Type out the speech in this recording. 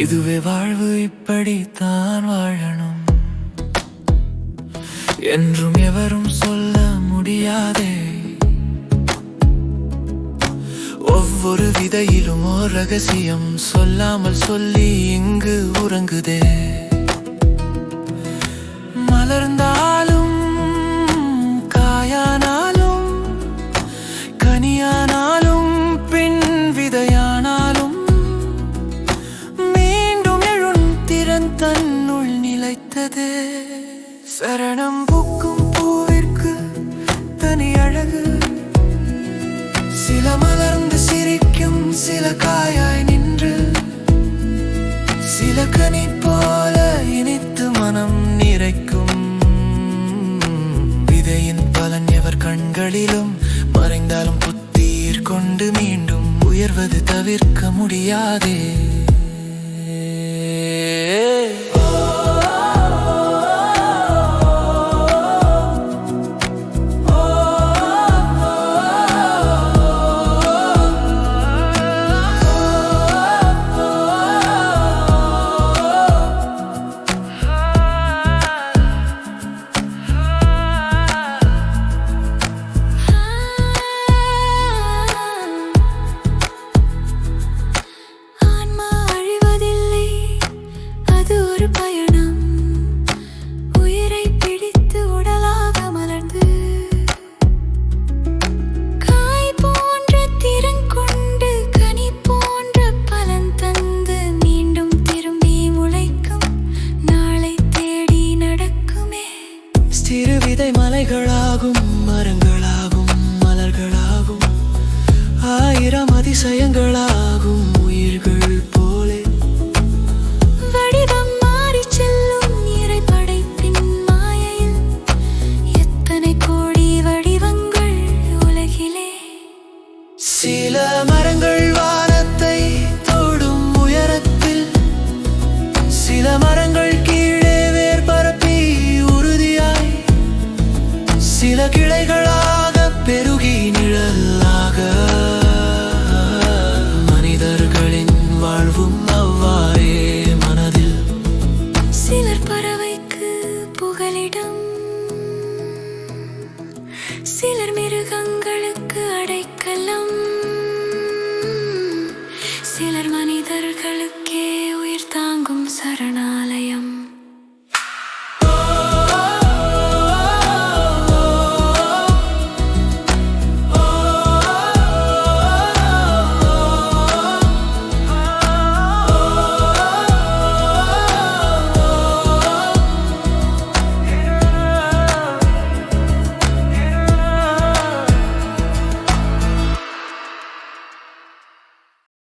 இதுவே வாழ்வு, இப்படித்தான் வாழணும் என்றும் எவரும் சொல்ல முடியாதே. ஒவ்வொரு விதையிலும் ஓர் ரகசியம் சொல்லாமல் சொல்லி இங்கு உறங்குதே. மலர்ந்தாலும் காயானாலும் கனியானாலும் பின் விதையானாலும் மீண்டும் எழும் திறன் தன்னுள் நிலைத்ததே. சரணம் பூக்கும் பூவிற்கு தனி அழகு, சில மலர்ந்து சிரிக்கும், சில காயாய் நின்று, சில கனி போல இனித்து மனம் நிறைக்கும். விதையின் பலன் எவர் கண்களிலும் மறைந்தாலும் புத்தீர் கொண்டு மீண்டும் உயர்வது தவிர்க்க முடியாதே. சிறு விதை மலைகளாகும், மரங்களாகும், மலர்களாகும், ஆயிரம் அதிசயங்களாகும் உயிர்கள் போலே. வடிவம் மாறி செல்லும் இறை படைப்பின் மாயையில் எத்தனை கோடி வடிவங்கள் உலகிலே. சில மரங்கள் வானத்தை தொடும் உயரத்தில், சில மரங்கள் கீழே வேர் பரப்பி உறுதியாய், சில கிளைகளாக பெருகி நிழலாக. மனிதர்களின் வாழ்வும் அவ்வாறே மனதில். சிலர் பறவைக்கு புகலிடம், சிலர் மிருகங்களுக்கு அடைக்கலம், சிலர் மனிதர்களுக்கே உயிர் தாங்கும் சரணாலயம்.